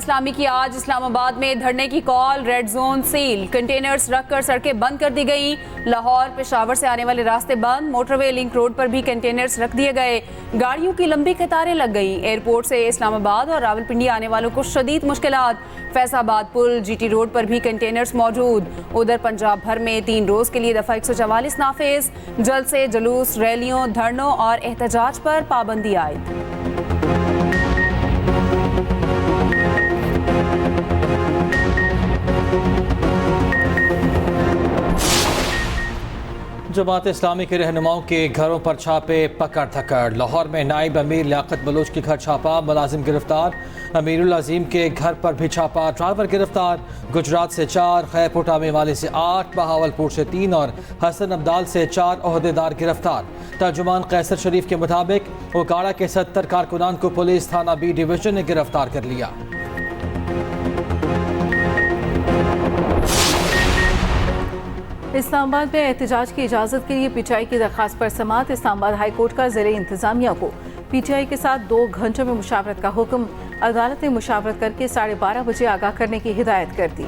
इस्लामी की आज इस्लामाबाद में धरने की call, red zone seal, containers रखकर सड़कें बंद कर दी गई। लाहौर पेशावर से आने वाले रास्ते बंद, मोटरवे लिंक रोड पर भी कंटेनर्स रख दिए गए। गाड़ियों की लंबी कतारें लग गई। एयरपोर्ट से इस्लामाबाद और रावलपिंडी आने वालों को शदीद मुश्किलात। फैसाबाद पुल, GT रोड पर भी कंटेनर्स मौजूद। उधर पंजाब भर में 3 रोज के लिए दफा 144 नाफिज। जल्द से जुलूस, रैलियों, धरनों और एहतजाज पर पाबंदी आयद। जमात इस्लामी के रहनुमाओं के घरों पर छापे, पकड़ धकड़। लाहौर में नाइब अमीर लियाकत बलोच के घर छापा, मुलाजिम गिरफ्तार। अमीरुल अजीम के घर पर भी छापा, ड्राइवर गिरफ्तार। गुजरात से 4, खैरपुर टामेवाली से 8, बहावलपुर से 3 और हसन अब्दाल से 4 ओहदेदार गिरफ्तार। तर्जुमान कैसर शरीफ के मुताबिक ओकाड़ा के 70 कारकुनान को पुलिस थाना B डिवीजन ने गिरफ्तार कर लिया। इस्लामाबाद में एहतजाज की इजाज़त के लिए PTI की दरख्वास्त पर समाअत। इस्लामाबाद हाई कोर्ट का ज़िले इंतज़ामिया को PTI के साथ 2 घंटों में मुशावरत का हुक्म। अदालत ने मुशावरत करके 12:30 बजे आगाह करने की हिदायत कर दी।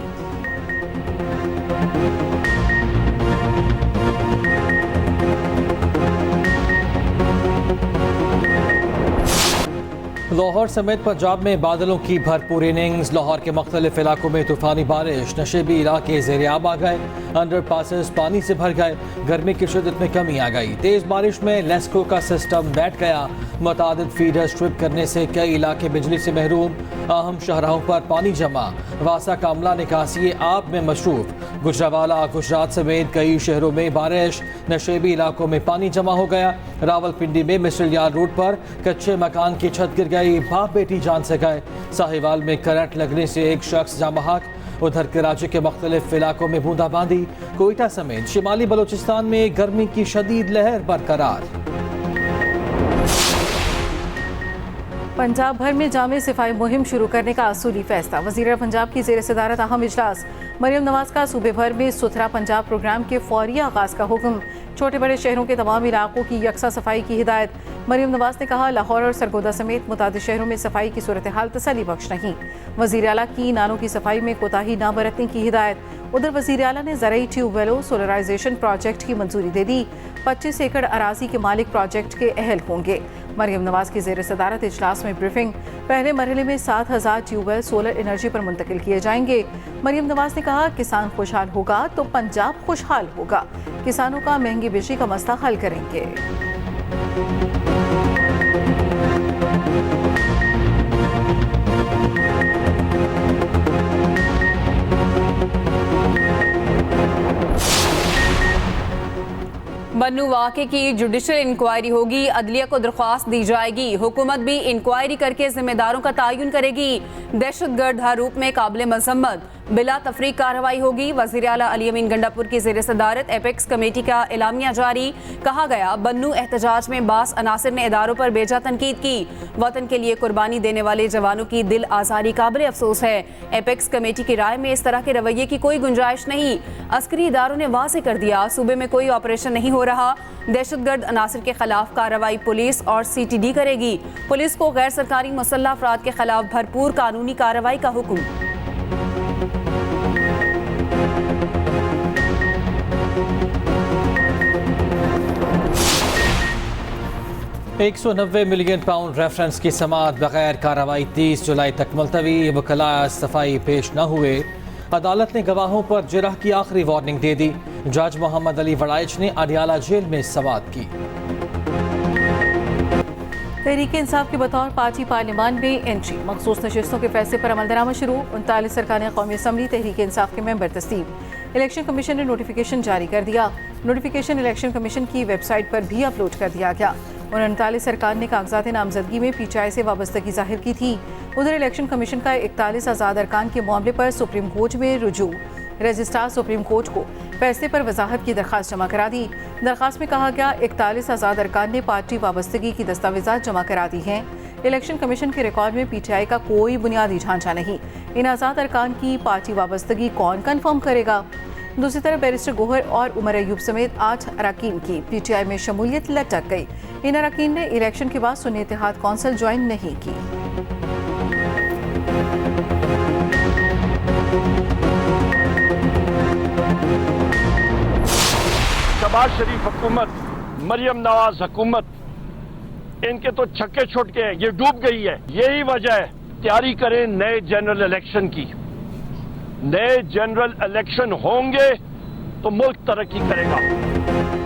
लाहौर समेत पंजाब में बादलों की भरपूर इनिंग्स। लाहौर के मुख्तलिफ इलाकों में तूफानी बारिश, नशेबी इलाके ज़ेर-ए-आब आ गए, अंडर पासेस पानी से भर गए, गर्मी की शिद्दत में कमी आ गई। तेज़ बारिश में लेस्को का सिस्टम बैठ गया, मुतादिद फीडर स्ट्रिप करने से कई इलाके बिजली से महरूम। अहम शाहराहों पर पानी जमा, वासा कामला निकासी आब में मशरूफ। गुजरावाला, गुजरात समेत कई शहरों में बारिश, नशेबी इलाकों में पानी जमा हो गया। रावलपिंडी में मिसल यार्ड रोड पर कच्चे मकान की छत गिर गई, बाप बेटी जान से गए। साहिवाल में करंट लगने से एक शख्स जाँ बहक। उधर कराची के मुख्तलिफ इलाकों में बूंदाबांदी। कोयटा समेत शिमाली बलोचिस्तान में गर्मी की शदीद लहर बरकरार। पंजाब भर में जामे सफाई मुहिम शुरू करने का असूली फैसला। वज़ीर पंजाब की ज़ेर सदारत अहम इजलास। मरियम नवाज का सूबे भर में सुथरा पंजाब प्रोग्राम के फौरी आगाज़ का हुक्म। छोटे बड़े शहरों के तमाम इलाकों की यकसा सफाई की हिदायत। मरियम नवाज ने कहा, लाहौर और सरगोदा समेत मुतादिद शहरों में सफाई की सूरत हाल तसल्ली बख्श नहीं। वज़ीर आला की नालों की सफाई में कोताही न बरतने की हिदायत। उधर वज़ीर आला ने ज़रई ट्यूबवेलों सोलराइजेशन प्रोजेक्ट की मंजूरी दे दी। 25 एकड़ अराजी के मालिक प्रोजेक्ट के अहल होंगे। मरियम नवाज की ज़ेर सदारत इजलास में ब्रीफिंग। पहले मरहले में 7000 ट्यूबवेल सोलर एनर्जी पर मुंतकिल किए जाएंगे। मरियम नवाज ने कहा, किसान खुशहाल होगा तो पंजाब खुशहाल होगा। किसानों का महंगी बिजली का मसला हल करेंगे। बन्नू वाक़े की जुडिशल इंक्वायरी होगी, अदलिया को दरख्वास्त दी जाएगी। हुकूमत भी इंक्वायरी करके जिम्मेदारों का तयन करेगी। दहशतगर्द हरूप में काबिल मजम्मत, बिला तफरीक कार्रवाई होगी। वज़ीर आला अली अमीन गंडापुर की ज़ेर सदारत एपेक्स कमेटी का एलामिया जारी। कहा गया, बन्नू एहतजाज में बास अनासिर ने इदारों पर बेजा तनकीद की। वतन के लिए कुर्बानी देने वाले जवानों की दिल आज़ारी काबिल अफसोस है। एपेक्स कमेटी की राय में इस तरह के रवैये की कोई गुंजाइश नहीं। अस्करी इदारों ने वाज़ेह कर दिया, सूबे में कोई ऑपरेशन नहीं हो रहा। दहशतगर्द अनासिर के खिलाफ कार्रवाई पुलिस और CTD करेगी। पुलिस को गैर सरकारी मुसल्लह अफराद के खिलाफ भरपूर कानूनी कार्रवाई का हुक्म। 190 मिलियन पाउंड रेफरेंस की समाअत बगैर कार्रवाई 30 जुलाई तक मुलतवी। वकला सफाई पेश न हुए। अदालत ने गवाहों पर जिरह की आखिरी वार्निंग दे दी। जज मोहम्मद अली वड़ाइच ने अडियाला जेल में समाअत की। तहरीक इंसाफ के बतौर पार्टी पार्लियामान में एंट्री। मखसूस नशिस्तों के फैसले पर अमलदरामद शुरू। 39 अरकान कौमी असम्बली तहरीक इंसाफ के मेंबर तस्लीम। इलेक्शन कमीशन ने नोटिफिकेशन जारी कर दिया। नोटिफिकेशन इलेक्शन कमीशन की वेबसाइट पर भी अपलोड कर दिया गया। 39 अरकान ने कागजात नामजदगी में PTI से वाबस्तगी जाहिर की थी। उधर इलेक्शन कमीशन का 41 आज़ाद अरकान के मामले पर सुप्रीम कोर्ट में रुजू। रजिस्ट्रार सुप्रीम कोर्ट को फैसले पर वजाहत की दरख्वास्त जमा करा दी। दरख्वास्त में कहा गया, 41 आज़ाद अरकान ने पार्टी वाबस्तगी की दस्तावेजात जमा करा दी हैं। इलेक्शन कमीशन के रिकॉर्ड में PTI का कोई बुनियादी ढांचा नहीं। इन आज़ाद अरकान की पार्टी वाबस्तगी कौन कन्फर्म करेगा? दूसरी तरफ बैरिस्टर गोहर और उमर अयूब समेत 8 अरकान की PTI में शमूलियत लटक गई। इन अरकान ने इलेक्शन के बाद सुन्नी इत्तेहाद कौंसिल ज्वाइन नहीं की। शहबाज शरीफ हुकूमत, मरियम नवाज हुकूमत, इनके तो छक्के छुटके हैं, ये डूब गई है। यही वजह है, तैयारी करें नए जनरल इलेक्शन की। नए जनरल इलेक्शन होंगे तो मुल्क तरक्की करेगा।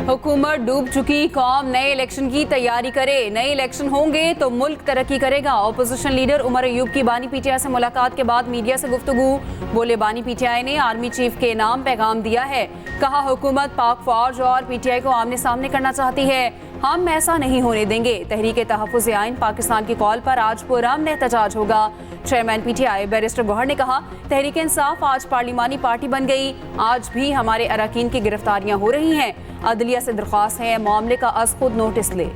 हुकूमत डूब चुकी, कौम नए इलेक्शन की तैयारी करे। नए इलेक्शन होंगे तो मुल्क तरक्की करेगा। ऑपोजिशन लीडर उमर अयूब की बानी पीटीआई से मुलाकात के बाद मीडिया से गुफ्तगू। बोले, बानी पीटीआई ने आर्मी चीफ के नाम पैगाम दिया है। कहा, हुकूमत पाक फौज और पीटीआई को आमने सामने करना चाहती है, हम ऐसा नहीं होने देंगे। तहरीक तहफ़्फ़ुज़ आइन पाकिस्तान की कॉल पर आज पुरअमन एहतजाज होगा। चेयरमैन पीटीआई बैरिस्टर गौहर ने कहा, तहरीक इंसाफ आज पार्लिमानी पार्टी बन गई। आज भी हमारे अरकान की गिरफ्तारियां हो रही हैं। अदलिया से दरख्वास्त है, मामले का अज़ खुद नोटिस ले।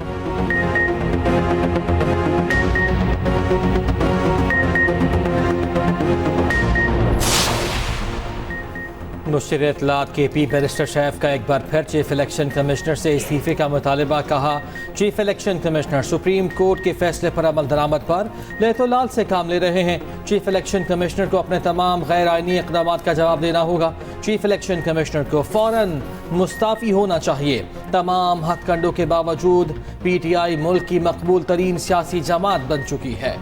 मुश्तिर इत्तलात के पी बैरिस्टर शैफ का एक बार फिर चीफ इलेक्शन कमिश्नर से इस्तीफे का मुतालबा। कहा, chief election commissioner supreme court के फैसले पर अमल दरामद पर लेतोलाल से काम ले रहे हैं। चीफ इलेक्शन कमिश्नर को अपने तमाम गैर आइनी इक़दामात का जवाब देना होगा। चीफ इलेक्शन कमिश्नर को फ़ौरन मुस्ताफ़ी होना चाहिए। तमाम हथकंडों के बावजूद पीटीआई मुल्क की मकबूल तरीन सियासी जमात बन चुकी है।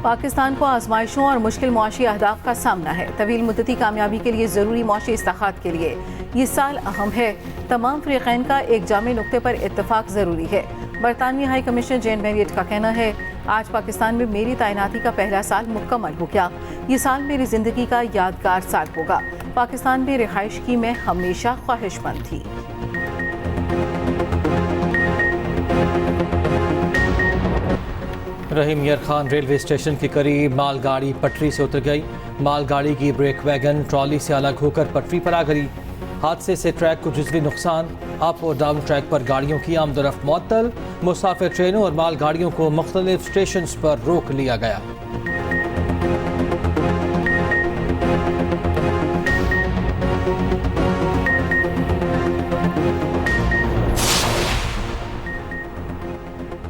पाकिस्तान को आजमाइशों और मुश्किल मुआशी अहदाफ का सामना है। तवील मुद्दती कामयाबी के लिए ज़रूरी मुआशी इस्लाहात के लिए ये साल अहम है। तमाम फ़रीक़ैन का एक जामे नुक्ते पर इत्तफ़ाक़ ज़रूरी है। बरतानवी हाई कमिश्नर जेन मैरियट का कहना है, आज पाकिस्तान में मेरी तैनाती का पहला साल मुकम्मल हो गया। ये साल मेरी ज़िंदगी का यादगार साल होगा। पाकिस्तान में रिहाइश की मैं हमेशा ख्वाहिशमंद थी। रहीम यार खान रेलवे स्टेशन के करीब मालगाड़ी पटरी से उतर गई। मालगाड़ी की ब्रेक वैगन ट्रॉली से अलग होकर पटरी पर आ गई। हादसे से ट्रैक को जुज़वी नुकसान। अप और डाउन ट्रैक पर गाड़ियों की आमदोरफ्त मुअत्तल। मुसाफिर ट्रेनों और मालगाड़ियों को मुख्तलिफ स्टेशन पर रोक लिया गया।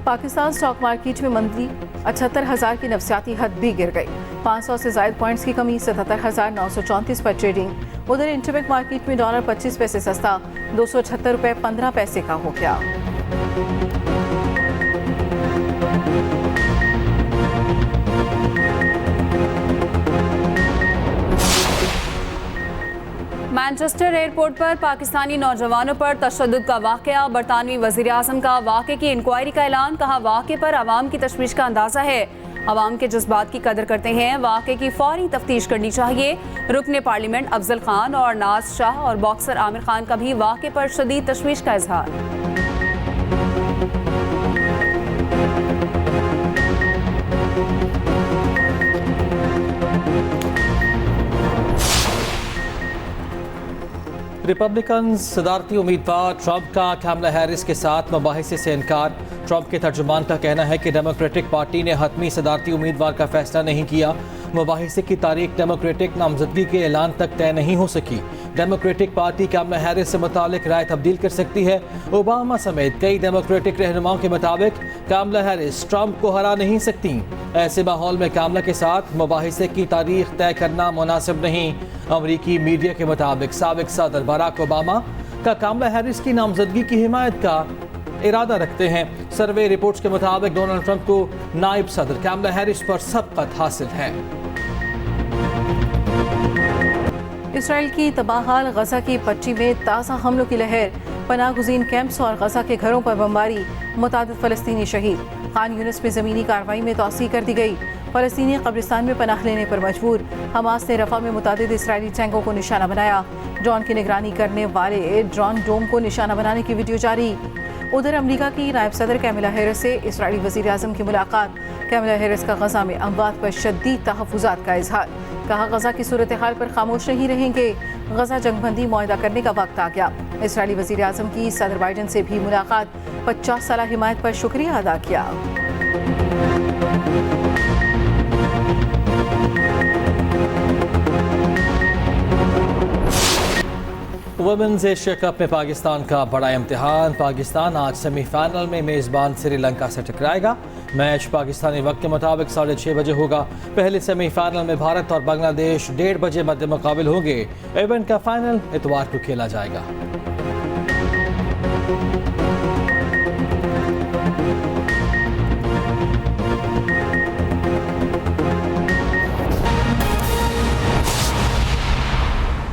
पाकिस्तान स्टॉक मार्केट में मंदी 78,000 की नफसियाती हद भी गिर गई। 500 से ज़ायद पॉइंट्स की कमी, 77,934 पर ट्रेडिंग। उधर इंटरबैंक मार्केट में डॉलर 25 पैसे सस्ता, 276 रुपये 15 पैसे का हो गया। मैनचेस्टर एयरपोर्ट पर पाकिस्तानी नौजवानों पर तशद्दुद का वाक़या। बरतानवी वज़ीर आज़म का वाक़े की इंक्वायरी का ऐलान। कहा, वाक़े पर आवाम की तशवीश का अंदाज़ा है। आवाम के जज्बात की कदर करते हैं। वाक़े की फौरी तफ्तीश करनी चाहिए। रुकने पार्लियामेंट अफजल खान और नाज शाह और बॉक्सर आमिर खान का भी वाक़े पर शदीद तशवीश का इजहार। रिपब्लिकन सदारती उम्मीदवार ट्रंप का कैमला हैरिस के साथ मुबाहिसे से इनकार। ट्रंप के तर्जुमान का कहना है कि डेमोक्रेटिक पार्टी ने हतमी सदारती उम्मीदवार का फैसला नहीं किया। मुबाहिसे की तारीख डेमोक्रेटिक नामजदगी के ऐलान तक तय नहीं हो सकी। डेमोक्रेटिक पार्टी कैमला हैरिस से मुतालिक राय तब्दील कर सकती है। ओबामा समेत कई डेमोक्रेटिक रहनुमाओं के मुताबिक कैमला हैरिस ट्रंप को हरा नहीं सकती। ऐसे माहौल में कैमला के साथ मुबाहिसे की तारीख तय करना मुनासिब नहीं। अमरीकी मीडिया के मुताबिक साबिक सदर बराक ओबामा का कैमला हैरिस की नामजदगी की हिमायत का इरादा रखते हैं। सर्वे रिपोर्ट्स के मुताबिक डोनाल्ड ट्रंप को नायब सदर कैमला हैरिस पर सबकत हासिल है। इसराइल की तबाहाल गजा की पट्टी में ताज़ा हमलों की लहर। पनाहगुज़ीन कैंप्स और गजा के घरों पर बमबारी, मुतादिद फ़लस्तीनी शहीद। खान यूनिस में ज़मीनी कार्रवाई में तोसी कर दी गई। फ़लस्तीनी कब्रिस्तान में पनाह लेने पर मजबूर। हमास ने रफ़ा में मुतादिद इसराइली टैंकों को निशाना बनाया। ड्रोन की निगरानी करने वाले ड्रोन डोम को निशाना बनाने की वीडियो जारी। उधर अमरीका की नायब सदर कैमला हैरिस से इसराइली वज़ीर आज़म की मुलाकात। कैमला हैरिस का गजा में अमवात पर शदीद तहफ़्फ़ुज़ात का इजहार। कहा, गजा की सूरत हाल पर खामोश नहीं रहेंगे। गजा जंगबंदी मुआहदा करने का वक्त आ गया। इसराइली वज़ीर आज़म की सदर बाइडन से भी मुलाकात। 50 साल हिमायत पर शुक्रिया अदा किया। वुमेन्स एशिया कप में पाकिस्तान का बड़ा इम्तिहान। पाकिस्तान आज सेमीफाइनल में मेजबान श्रीलंका से टकराएगा। मैच पाकिस्तानी वक्त के मुताबिक 6:30 बजे होगा। पहले सेमीफाइनल में भारत और बांग्लादेश 1:30 बजे मध्य मुकाबिल होंगे। इवेंट का फाइनल इतवार को खेला जाएगा।